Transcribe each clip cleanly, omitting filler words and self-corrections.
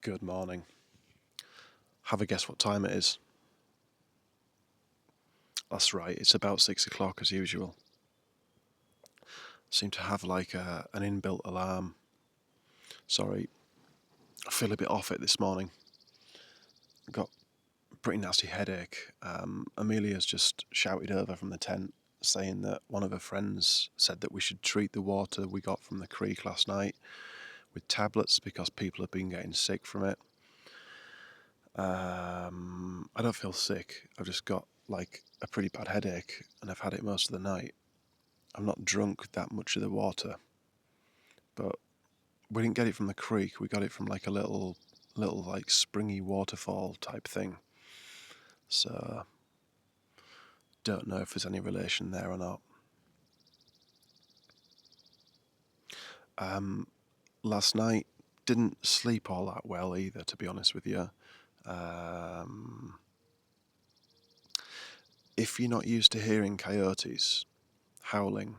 Good morning. Have a guess what time it is? That's right, it's about 6 o'clock as usual. Seem to have like an inbuilt alarm. Sorry, I feel a bit off it this morning. Got a pretty nasty headache. Amelia's just shouted over from the tent saying that one of her friends said that we should treat the water we got from the creek last night with tablets because people have been getting sick from it. I don't feel sick. I've just got like a pretty bad headache and I've had it most of the night. I'm not drunk that much of the water, but we didn't get it from the creek. We got it from like a little like springy waterfall type thing. So don't know if there's any relation there or not. Last night didn't sleep all that well either, to be honest with you. If you're not used to hearing coyotes howling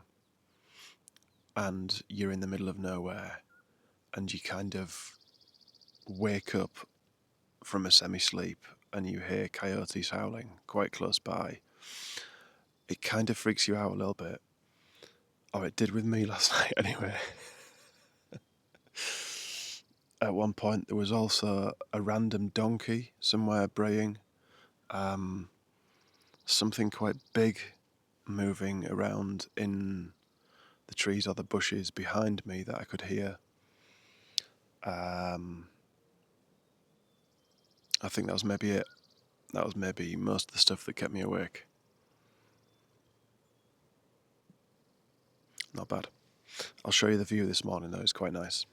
and you're in the middle of nowhere and you kind of wake up from a semi-sleep and you hear coyotes howling quite close by, it kind of freaks you out a little bit. Or it did with me last night anyway. At one point there was also a random donkey somewhere braying. Something quite big moving around in the trees or the bushes behind me that I could hear. I think that was maybe it. That was maybe most of the stuff that kept me awake. Not bad. I'll show you the view this morning though, it's quite nice.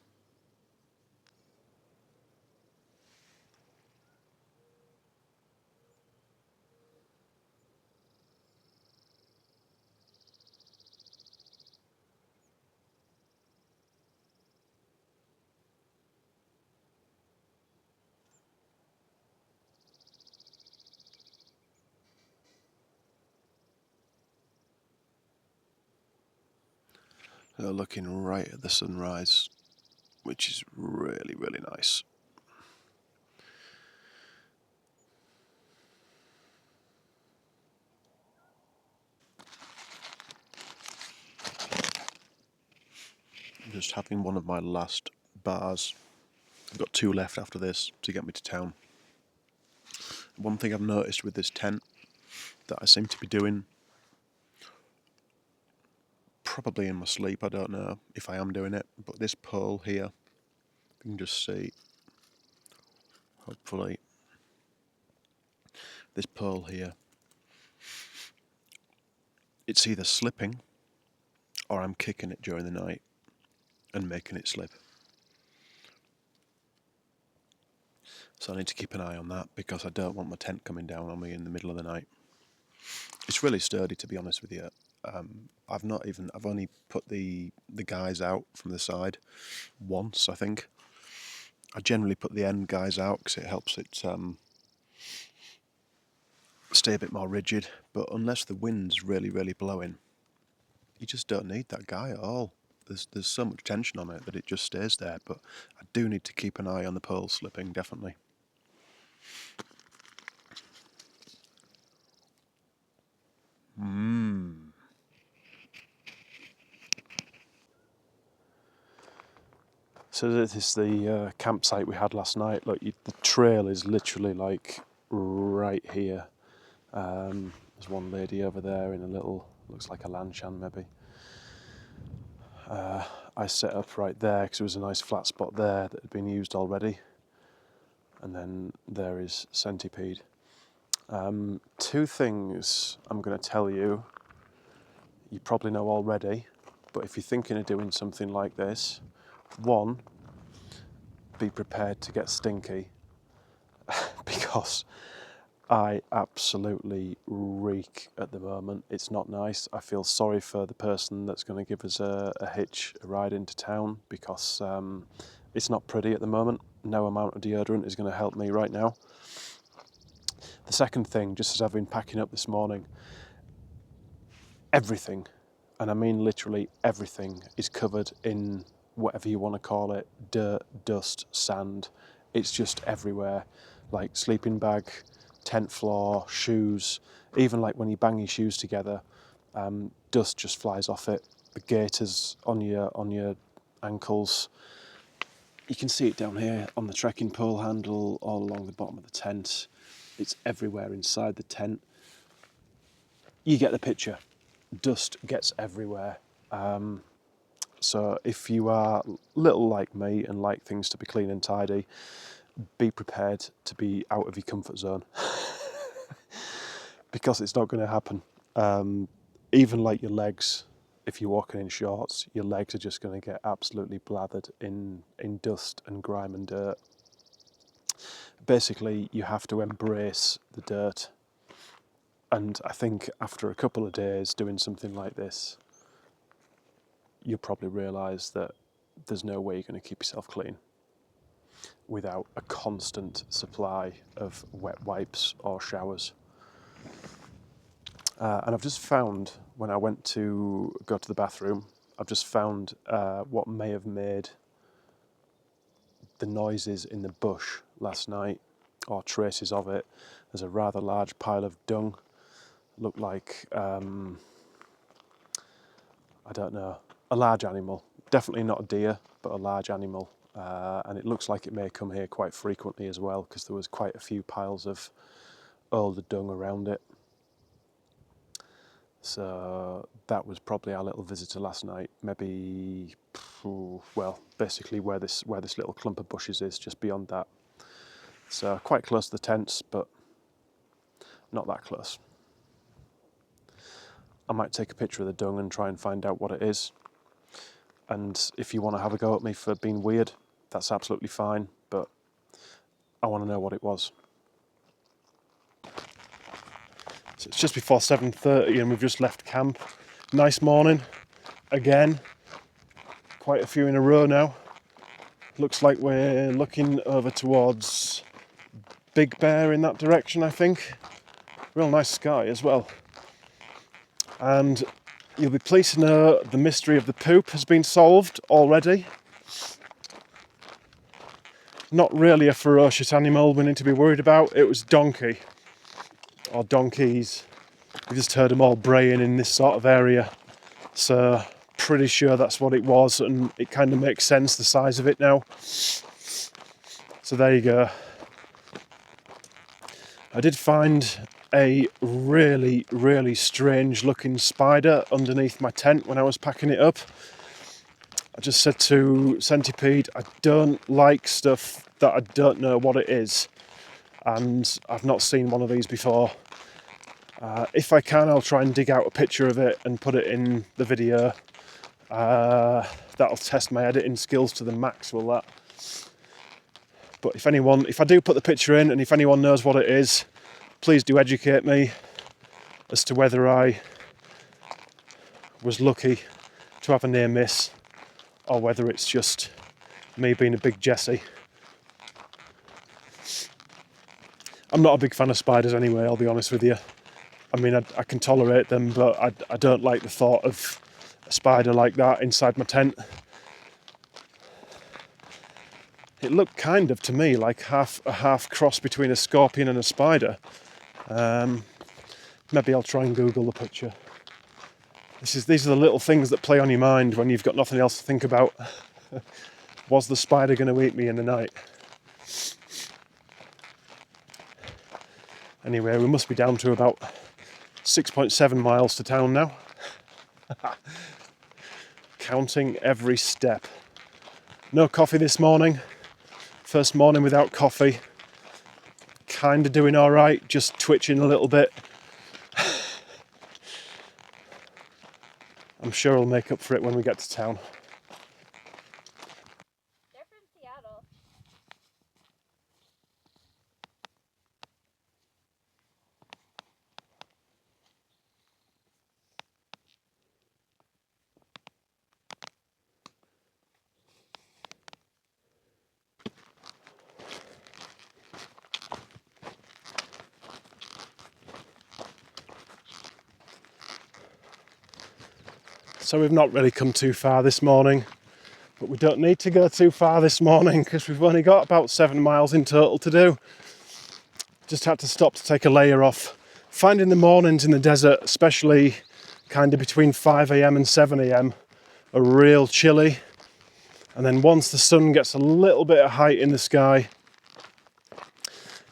So looking right at the sunrise, which is really, really nice. I'm just having one of my last bars. I've got 2 left after this to get me to town. One thing I've noticed with this tent that I seem to be doing, probably in my sleep, I don't know if I am doing it, but this pole here, you can just see, hopefully, this pole here, it's either slipping or I'm kicking it during the night and making it slip. So I need to keep an eye on that because I don't want my tent coming down on me in the middle of the night. It's really sturdy, to be honest with you. I've only put the guys out from the side once, I think. I generally put the end guys out because it helps it stay a bit more rigid. But unless the wind's really, really blowing, you just don't need that guy at all. There's so much tension on it that it just stays there. But I do need to keep an eye on the pole slipping, definitely. So this is the campsite we had last night. Look, the trail is literally like right here. There's one lady over there in a little, looks like a lanshan maybe. I set up right there because there was a nice flat spot there that had been used already. And then there is Centipede. 2 things I'm going to tell you, you probably know already, but if you're thinking of doing something like this, 1, be prepared to get stinky because I absolutely reek at the moment. It's not nice. I feel sorry for the person that's going to give us a ride into town because it's not pretty at the moment. No amount of deodorant is going to help me right now. The second thing, just as I've been packing up this morning, everything, and I mean literally everything, is covered in whatever you want to call it, dirt, dust, sand. it's just everywhere, like sleeping bag, tent floor, shoes, even like when you bang your shoes together, dust just flies off it. The gaiters on your ankles. You can see it down here on the trekking pole handle, all along the bottom of the tent. It's everywhere inside the tent. You get the picture. Dust gets everywhere. So if you are little like me and like things to be clean and tidy, be prepared to be out of your comfort zone. Because it's not going to happen. Even like your legs, if you're walking in shorts, your legs are just going to get absolutely blathered in dust and grime and dirt. Basically, you have to embrace the dirt. And I think after a couple of days doing something like this, you'll probably realise that there's no way you're going to keep yourself clean without a constant supply of wet wipes or showers. And I've just found, when I went to go to the bathroom, I've just found what may have made the noises in the bush last night, or traces of it. There's a rather large pile of dung. Looked like, I don't know, a large animal. Definitely not a deer, but a large animal. And it looks like it may come here quite frequently as well, because there was quite a few piles of older dung around it. So that was probably our little visitor last night. Maybe, well, basically where this little clump of bushes is, just beyond that. So quite close to the tents, but not that close. I might take a picture of the dung and try and find out what it is. And if you want to have a go at me for being weird, that's absolutely fine, but I want to know what it was. So it's just before 7:30 and we've just left camp. Nice morning, again. Quite a few in a row now. Looks like we're looking over towards Big Bear in that direction, I think. Real nice sky as well. And you'll be pleased to know the mystery of the poop has been solved already. Not really a ferocious animal we need to be worried about. It was donkey. Or donkeys. We just heard them all braying in this sort of area. So pretty sure that's what it was, and it kind of makes sense, the size of it now. So there you go. I did find a really, really strange looking spider underneath my tent when I was packing it up. I just said to Centipede, I don't like stuff that I don't know what it is. And I've not seen one of these before. If I can, I'll try and dig out a picture of it and put it in the video. That'll test my editing skills to the max, will that? But if I do put the picture in, and if anyone knows what it is, please do educate me as to whether I was lucky to have a near miss, or whether it's just me being a big Jessie. I'm not a big fan of spiders anyway, I'll be honest with you. I mean, I can tolerate them, but I don't like the thought of a spider like that inside my tent. It looked kind of, to me, like a half cross between a scorpion and a spider. Maybe I'll try and Google the picture. These are the little things that play on your mind when you've got nothing else to think about. Was the spider going to eat me in the night? Anyway, we must be down to about 6.7 miles to town now. Counting every step. No coffee this morning. First morning without coffee. Kind of doing all right, just twitching a little bit. I'm sure I'll make up for it when we get to town. They're from Seattle. So we've not really come too far this morning. But we don't need to go too far this morning because we've only got about 7 miles in total to do. Just had to stop to take a layer off. Finding the mornings in the desert, especially kind of between 5 a.m. and 7 a.m, are real chilly. And then once the sun gets a little bit of height in the sky, it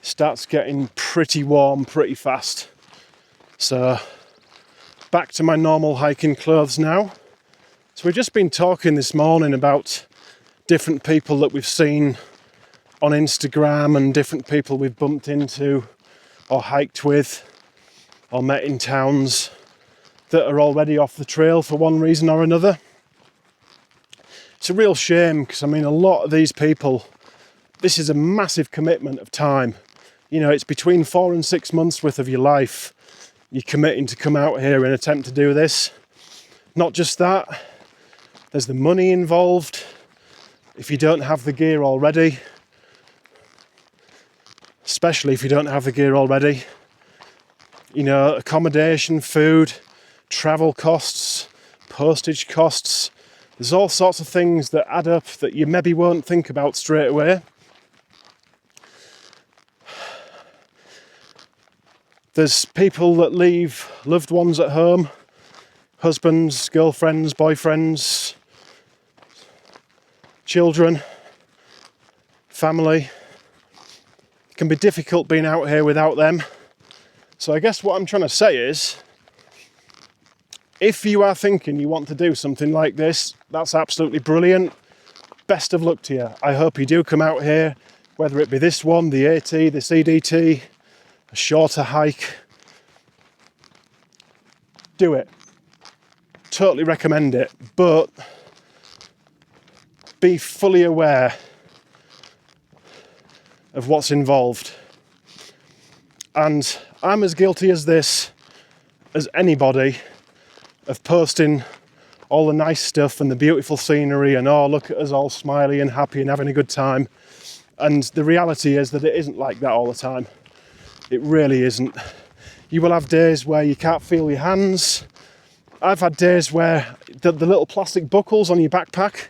starts getting pretty warm pretty fast. So back to my normal hiking clothes now. So we've just been talking this morning about different people that we've seen on Instagram and different people we've bumped into or hiked with or met in towns that are already off the trail for one reason or another. It's a real shame because, I mean, a lot of these people, this is a massive commitment of time. You know, it's between 4 and 6 months worth of your life you're committing to come out here and attempt to do this. Not just that, there's the money involved. If you don't have the gear already, especially if you don't have the gear already, you know, accommodation, food, travel costs, postage costs, there's all sorts of things that add up that you maybe won't think about straight away. There's people that leave loved ones at home, husbands, girlfriends, boyfriends, children, family. It can be difficult being out here without them. So I guess what I'm trying to say is, if you are thinking you want to do something like this, that's absolutely brilliant. Best of luck to you. I hope you do come out here, whether it be this one, the AT, the CDT, a shorter hike. Do it. Totally recommend it, but be fully aware of what's involved. And I'm as guilty as this as anybody of posting all the nice stuff and the beautiful scenery and, oh, look at us all smiley and happy and having a good time. And the reality is that it isn't like that all the time. It really isn't. You will have days where you can't feel your hands. I've had days where the little plastic buckles on your backpack,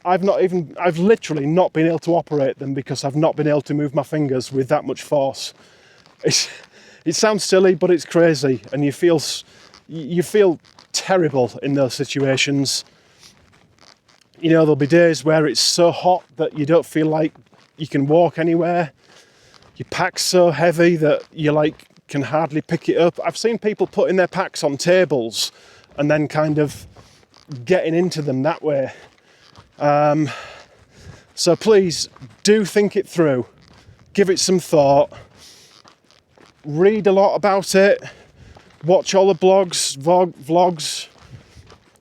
I've literally not been able to operate them because I've not been able to move my fingers with that much force. It sounds silly, but it's crazy, and you feel terrible in those situations. You know, there'll be days where it's so hot that you don't feel like you can walk anywhere. Your pack's so heavy that you can hardly pick it up. I've seen people putting their packs on tables and then kind of getting into them that way. So please do think it through. Give it some thought. Read a lot about it. Watch all the blogs, vlogs.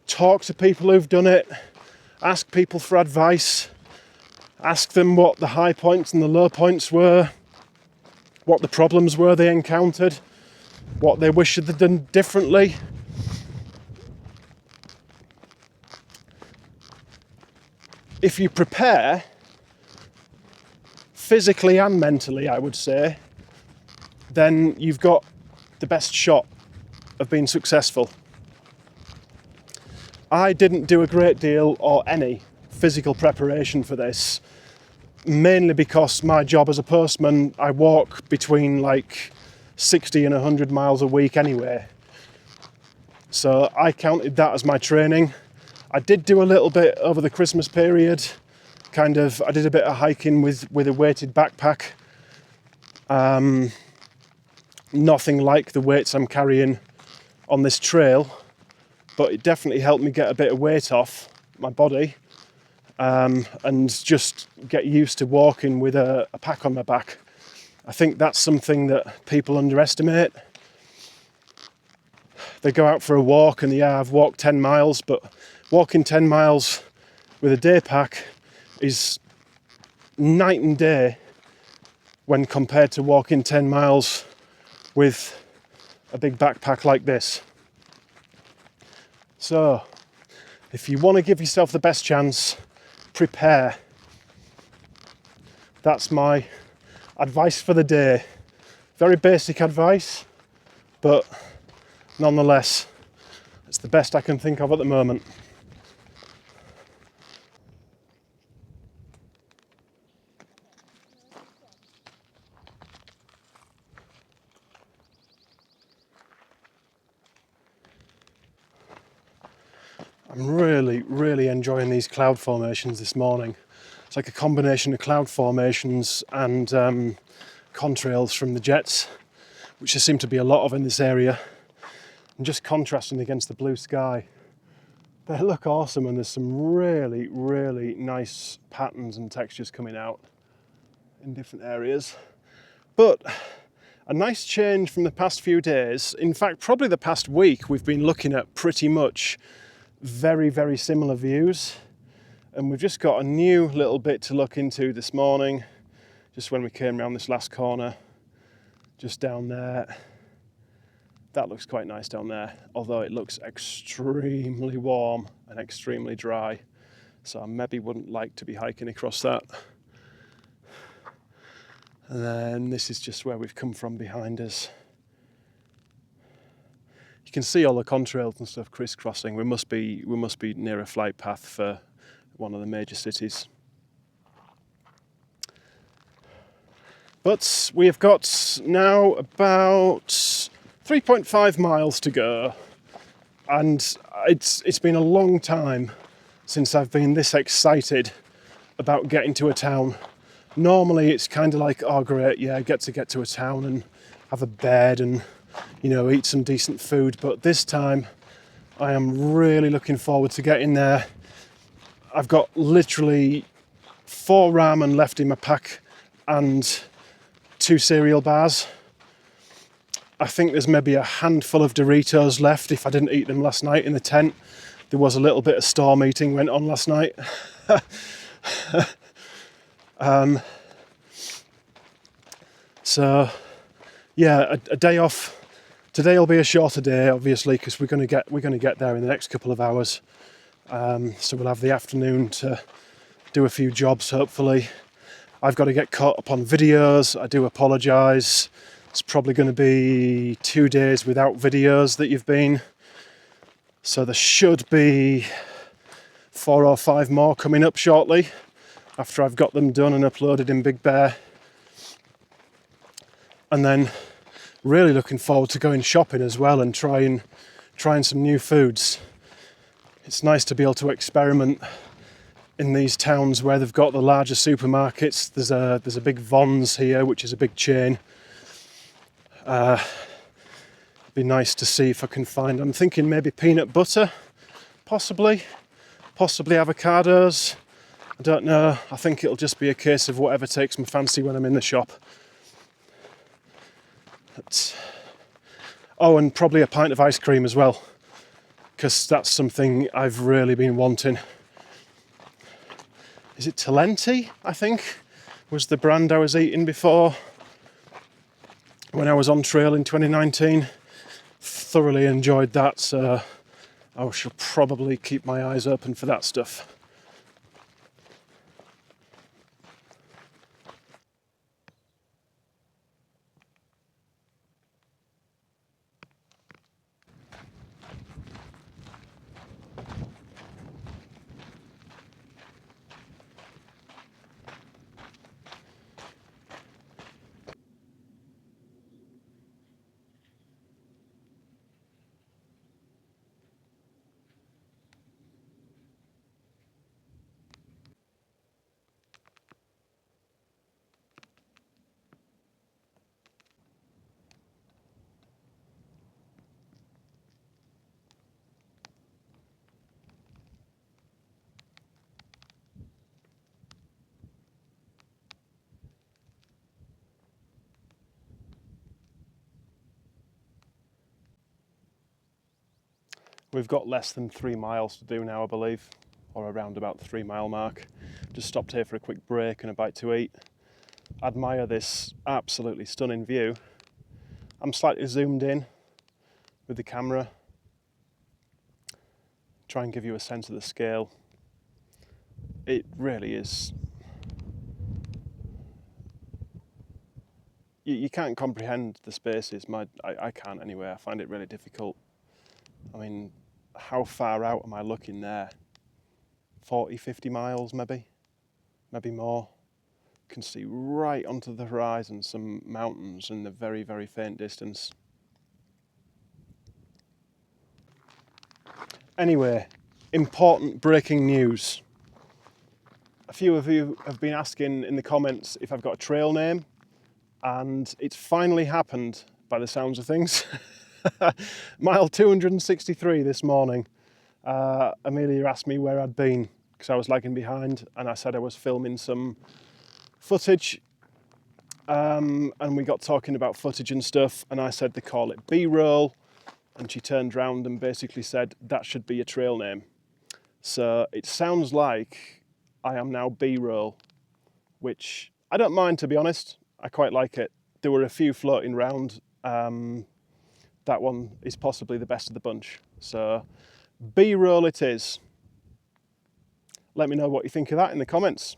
Talk to people who've done it. Ask people for advice. Ask them what the high points and the low points were. What the problems were they encountered. What they wish they'd done differently. If you prepare, physically and mentally, I would say, then you've got the best shot of being successful. I didn't do a great deal or any physical preparation for this, mainly because my job as a postman, I walk between 60 and 100 miles a week anyway. So I counted that as my training. I did do a little bit over the Christmas period. I did a bit of hiking with a weighted backpack. Nothing like the weights I'm carrying on this trail, but it definitely helped me get a bit of weight off my body, and just get used to walking with a pack on my back. I think that's something that people underestimate. They go out for a walk and I've walked 10 miles, but walking 10 miles with a day pack is night and day when compared to walking 10 miles with a big backpack like this. So, if you want to give yourself the best chance, prepare. That's my advice for the day. Very basic advice, but nonetheless, it's the best I can think of at the moment. I'm really enjoying these cloud formations this morning. It's like a combination of cloud formations and contrails from the jets, which there seem to be a lot of in this area, and just contrasting against the blue sky. They look awesome, and there's some really nice patterns and textures coming out in different areas. But a nice change from the past few days. In fact, probably the past week, we've been looking at pretty much very similar views. And we've just got a new little bit to look into this morning, just when we came around this last corner, just down there. That looks quite nice down there, although it looks extremely warm and extremely dry. So I maybe wouldn't like to be hiking across that. And then this is just where we've come from behind us. You can see all the contrails and stuff crisscrossing. We must be near a flight path for one of the major cities. But we have got now about 3.5 miles to go, and it's been a long time since I've been this excited about getting to a town. Normally it's kind of like, oh great, yeah, get to a town and have a bed and, you know, eat some decent food. But this time I am really looking forward to getting there. I've got literally 4 ramen left in my pack and 2 cereal bars. I think there's maybe a handful of Doritos left if I didn't eat them last night in the tent. There was a little bit of storm eating went on last night. So yeah, a day off. Today will be a shorter day, obviously, because we're going to get there in the next couple of hours. So we'll have the afternoon to do a few jobs, hopefully. I've got to get caught up on videos. I do apologise. It's probably going to be 2 days without videos that you've been. So there should be 4 or 5 more coming up shortly after I've got them done and uploaded in Big Bear. And then really looking forward to going shopping as well and trying some new foods. It's nice to be able to experiment in these towns where they've got the larger supermarkets. There's a big Vons here, which is a big chain. Be nice to see if I can find, I'm thinking maybe peanut butter, possibly avocados. I don't know. I think it'll just be a case of whatever takes my fancy when I'm in the shop. Oh, and probably a pint of ice cream as well, because that's something I've really been wanting. Is it Talenti, I think, was the brand I was eating before when I was on trail in 2019. Thoroughly enjoyed that, so I shall probably keep my eyes open for that stuff. We've got less than 3 miles to do now, I believe, or around about the 3 mile mark. Just stopped here for a quick break and a bite to eat. Admire this absolutely stunning view. I'm slightly zoomed in with the camera. Try and give you a sense of the scale. It really is. You can't comprehend the spaces. I can't anyway. I find it really difficult. I mean, how far out am I looking there? 40, 50 miles maybe more. Can see right onto the horizon some mountains in the very faint distance. Anyway, important breaking news. A few of you have been asking in the comments if I've got a trail name, and it's finally happened by the sounds of things. Mile 263 this morning. Amelia asked me where I'd been because I was lagging behind, and I said I was filming some footage, and we got talking about footage and stuff, and I said they call it B-roll, and she turned round and basically said that should be a trail name. So it sounds like I am now B-roll, which I don't mind, to be honest. I quite like it. There were a few floating round. That one is possibly the best of the bunch. So B-roll it is. Let me know what you think of that in the comments.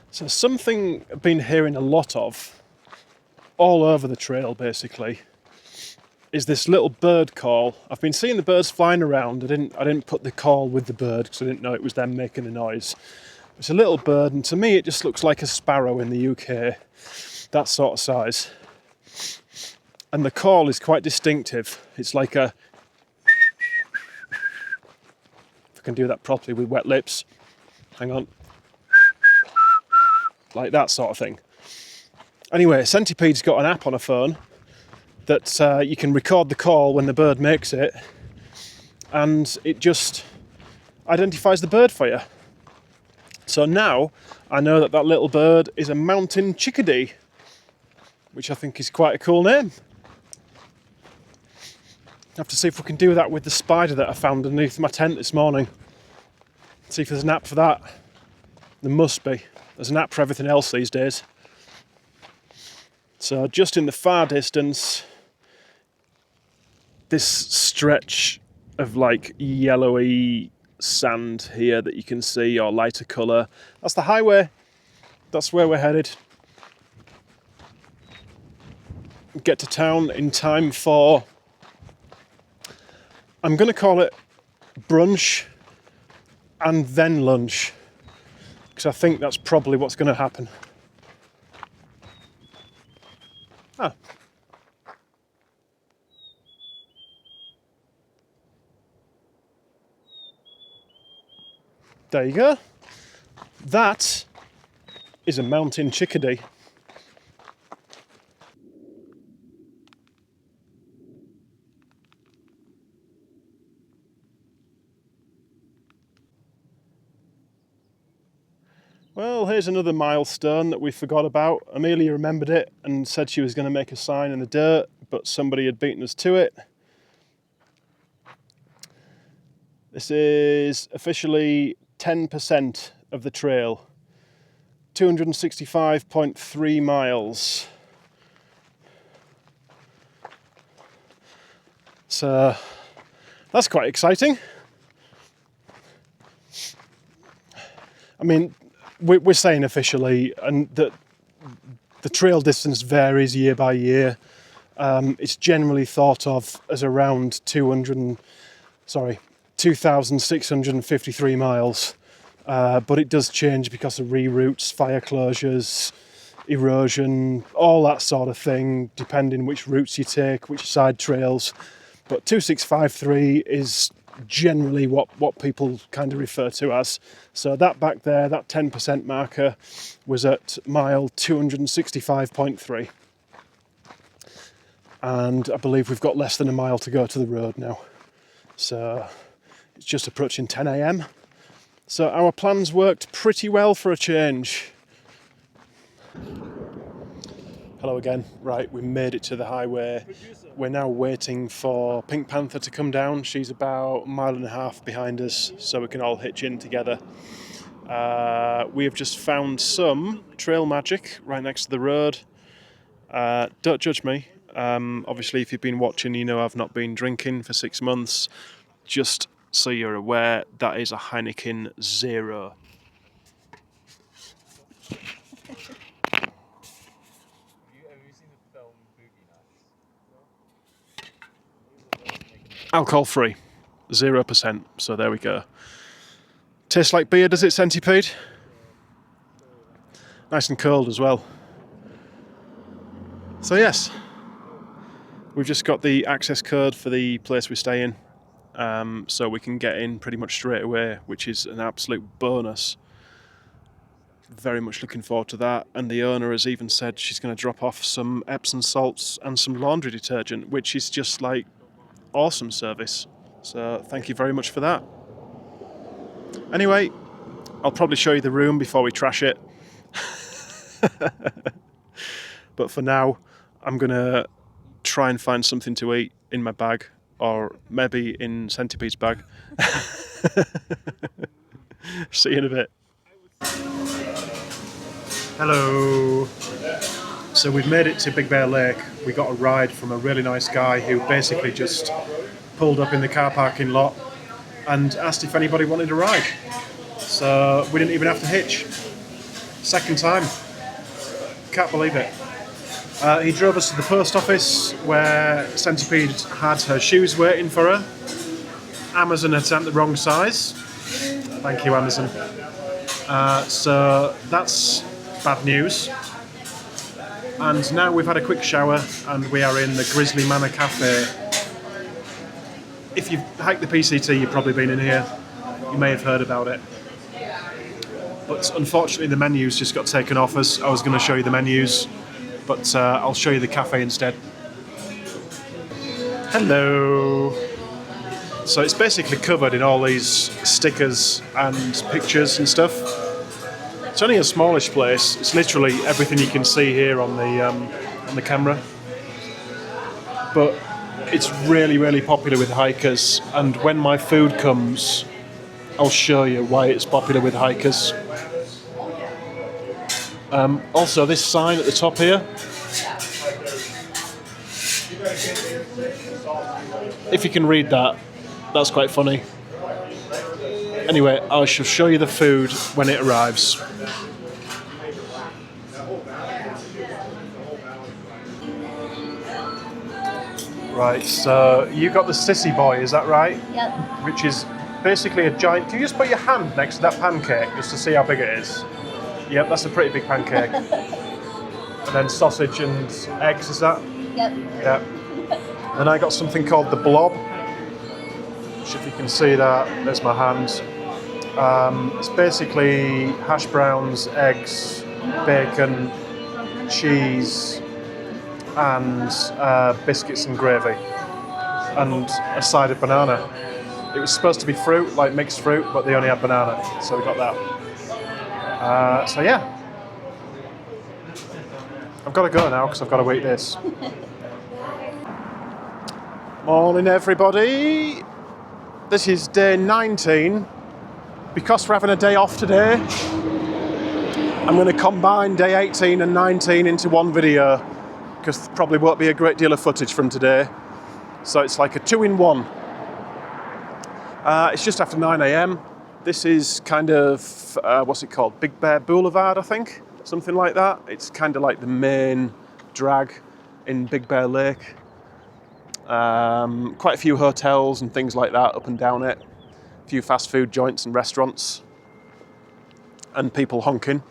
So something I've been hearing a lot of, all over the trail basically, is this little bird call. I've been seeing the birds flying around. I didn't put the call with the bird because I didn't know it was them making the noise. It's a little bird, and to me it just looks like a sparrow in the UK, that sort of size. And the call is quite distinctive. It's like a, if I can do that properly with wet lips, hang on, like that sort of thing. Anyway, Centipede's got an app on a phone that you can record the call when the bird makes it, and it just identifies the bird for you. So now I know that that little bird is a mountain chickadee, which I think is quite a cool name. I have to see if we can do that with the spider that I found underneath my tent this morning. See if there's an app for that. There must be. There's an app for everything else these days. So just in the far distance, this stretch of like yellowy sand here that you can see, or lighter colour, that's the highway. That's where we're headed. Get to town in time for, I'm going to call it brunch and then lunch, because I think that's probably what's going to happen. Ah. There you go. That is a mountain chickadee. Well, here's another milestone that we forgot about. Amelia remembered it and said she was going to make a sign in the dirt, but somebody had beaten us to it. This is officially 10% of the trail. 265.3 miles. So that's quite exciting. I mean, we're saying officially, and that the trail distance varies year by year. It's generally thought of as around 2,653 miles, but it does change because of reroutes, fire closures, erosion, all that sort of thing, depending which routes you take, which side trails. But 2653 is generally what people kind of refer to as. So that back there, that 10% marker, was at mile 265.3. And I believe we've got less than a mile to go to the road now. So it's just approaching 10 a.m. So our plans worked pretty well for a change. Hello again. Right, we made it to the highway. We're now waiting for Pink Panther to come down. She's about a mile and a half behind us, so we can all hitch in together. We have just found some trail magic right next to the road. Don't judge me. Obviously, if you've been watching, you know I've not been drinking for 6 months. Just so you're aware, that is a Heineken Zero. Alcohol free, 0%. So there we go. Tastes like beer, does it, Centipede? Nice and cold as well. So yes, we've just got the access code for the place we stay in, so we can get in pretty much straight away, which is an absolute bonus. Very much looking forward to that, and the owner has even said she's going to drop off some Epsom salts and some laundry detergent, which is just like awesome service. So thank you very much for that. Anyway, I'll probably show you the room before we trash it. But for now, I'm going to try and find something to eat in my bag, or maybe in Centipede's bag. See you in a bit. Hello. So we've made it to Big Bear Lake. We got a ride from a really nice guy who basically just pulled up in the car parking lot and asked if anybody wanted a ride. So we didn't even have to hitch. Second time. Can't believe it. He drove us to the post office where Centipede had her shoes waiting for her. Amazon had sent the wrong size. Thank you, Amazon. So that's bad news. And now we've had a quick shower and we are in the Grizzly Manor Cafe. If you've hiked the PCT, you've probably been in here. You may have heard about it. But unfortunately the menus just got taken off us. I was going to show you the menus, but I'll show you the cafe instead. Hello. So it's basically covered in all these stickers and pictures and stuff. It's only a smallish place. It's literally everything you can see here on the camera. But it's really, really popular with hikers. And when my food comes, I'll show you why it's popular with hikers. Also, this sign at the top here. If you can read that, that's quite funny. Anyway, I shall show you the food when it arrives. Right, so you got the Sissy Boy, is that right? Yep. Which is basically a giant... Can you just put your hand next to that pancake just to see how big it is? Yep, that's a pretty big pancake. And then sausage and eggs, is that? Yep. Yep. Then I got something called the Blob. Which, if you can see that, there's my hand. It's basically hash browns, eggs, bacon, cheese, and biscuits and gravy, and a side of banana. It was supposed to be fruit, like mixed fruit, but they only had banana, so we got that. So yeah, I've got to go now because I've got to eat this. Morning, everybody. This is day 19. Because we're having a day off today, I'm going to combine day 18 and 19 into one video, because there probably won't be a great deal of footage from today. So it's like a 2-in-1. It's just after 9 AM. This is kind of, what's it called? Big Bear Boulevard, I think? Something like that. It's kind of like the main drag in Big Bear Lake. Quite a few hotels and things like that up and down it. A few fast food joints and restaurants. And people honking.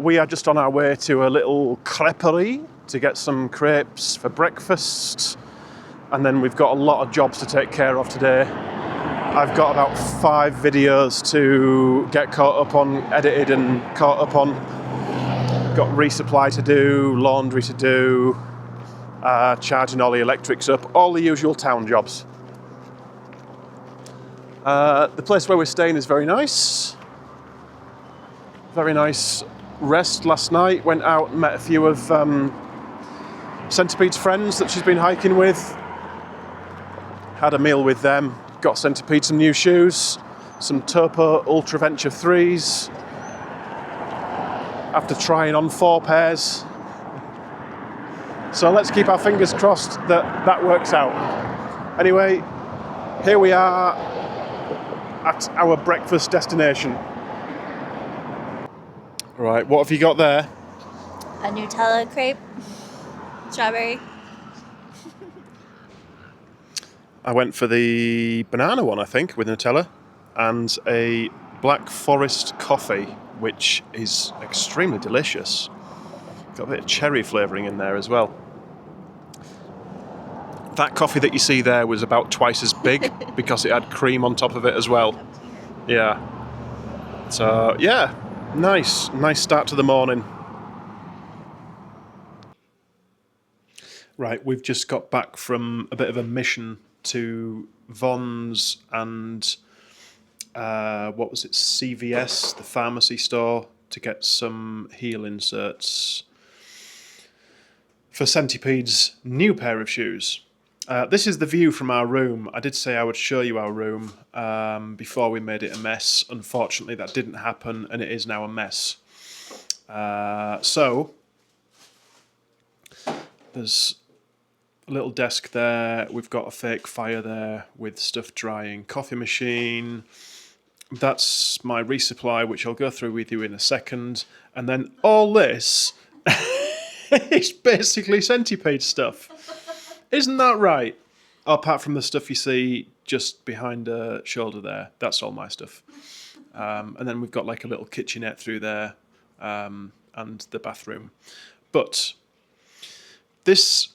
We are just on our way to a little creperie to get some crepes for breakfast. And then we've got a lot of jobs to take care of today. I've got about 5 videos to get caught up on, edited and caught up on. Got resupply to do, laundry to do, charging all the electrics up, all the usual town jobs. The place where we're staying is very nice. Very nice rest last night. Went out and met a few of Centipede's friends that she's been hiking with. Had a meal with them. Got Centipede some new shoes, some Topo Ultra Venture 3s. After trying on 4 pairs. So let's keep our fingers crossed that that works out. Anyway, here we are at our breakfast destination. Right, what have you got there? A Nutella crepe. Strawberry. I went for the banana one, I think, with Nutella, and a black forest coffee, which is extremely delicious. Got a bit of cherry flavouring in there as well. That coffee that you see there was about twice as big because it had cream on top of it as well. Yeah. So, yeah, nice start to the morning. Right, we've just got back from a bit of a mission to Vons and what was it, CVS, the pharmacy store, to get some heel inserts for Centipede's new pair of shoes. This is the view from our room. I did say I would show you our room before we made it a mess. Unfortunately, that didn't happen, and it is now a mess. So, there's a little desk there. We've got a fake fire there with stuff drying. Coffee machine. That's my resupply, which I'll go through with you in a second. And then all this is basically Centipede stuff. Isn't that right? Apart from the stuff you see just behind her shoulder there. That's all my stuff. And then we've got like a little kitchenette through there and the bathroom. But this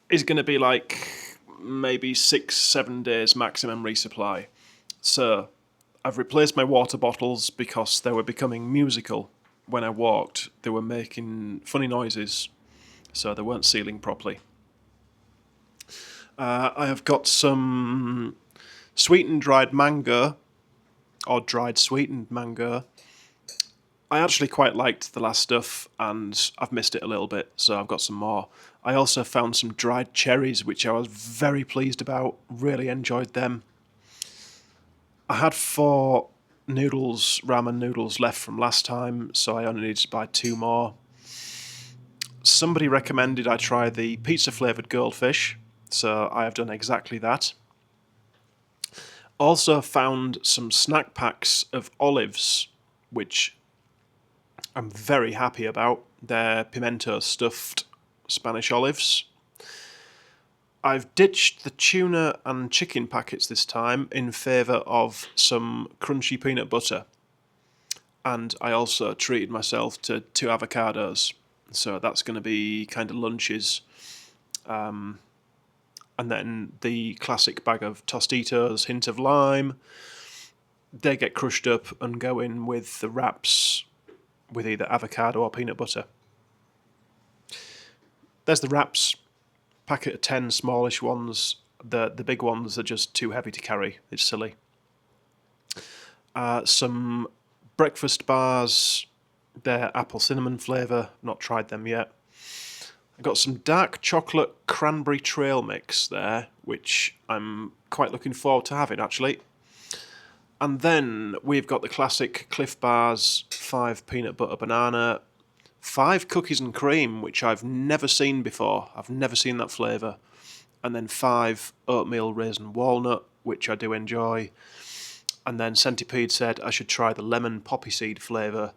is going to be like maybe 6-7 days maximum resupply. So I've replaced my water bottles because they were becoming musical. When I walked, they were making funny noises, so they weren't sealing properly. I have got some sweetened dried mango, or dried sweetened mango. I actually quite liked the last stuff, and I've missed it a little bit, so I've got some more. I also found some dried cherries, which I was very pleased about, really enjoyed them. I had 4 noodles, ramen noodles left from last time, so I only needed to buy 2 more. Somebody recommended I try the pizza flavoured goldfish, so I have done exactly that. Also found some snack packs of olives, which I'm very happy about. They're pimento stuffed Spanish olives. I've ditched the tuna and chicken packets this time in favour of some crunchy peanut butter. And I also treated myself to 2 avocados. So that's going to be kind of lunches. And then the classic bag of Tostitos, hint of lime. They get crushed up and go in with the wraps with either avocado or peanut butter. There's the wraps. Packet of 10 smallish ones. The big ones are just too heavy to carry. It's silly. Some breakfast bars. They're apple cinnamon flavour. Not tried them yet. I've got some dark chocolate cranberry trail mix there, which I'm quite looking forward to having actually. And then we've got the classic Cliff Bars, 5 peanut butter banana, 5 cookies and cream, which I've never seen before. I've never seen that flavour. And then 5 oatmeal raisin walnut, which I do enjoy. And then Centipede said I should try the lemon poppy seed flavour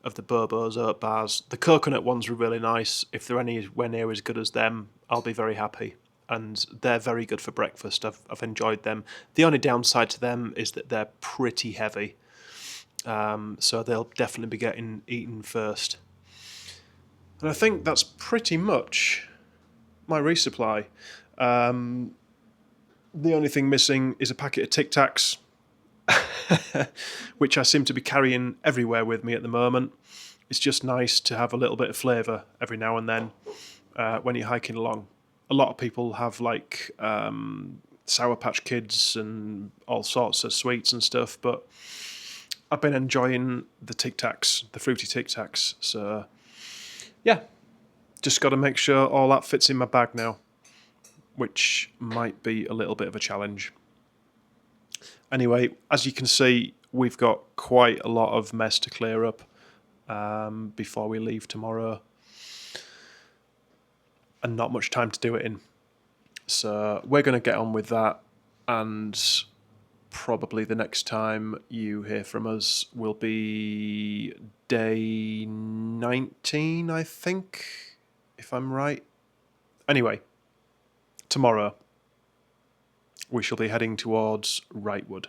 of the Bobo's oat bars. The coconut ones were really nice. If they're anywhere near as good as them, I'll be very happy. And they're very good for breakfast. I've enjoyed them. The only downside to them is that they're pretty heavy. So they'll definitely be getting eaten first. And I think that's pretty much my resupply. The only thing missing is a packet of Tic Tacs, which I seem to be carrying everywhere with me at the moment. It's just nice to have a little bit of flavour every now and then when you're hiking along. A lot of people have like Sour Patch Kids and all sorts of sweets and stuff, but I've been enjoying the Tic Tacs, the fruity Tic Tacs. So yeah, just got to make sure all that fits in my bag now, which might be a little bit of a challenge. Anyway, as you can see, we've got quite a lot of mess to clear up before we leave tomorrow. and not much time to do it in. So we're going to get on with that, and probably the next time you hear from us will be day 19, I think, if I'm right. Anyway, tomorrow we shall be heading towards Wrightwood.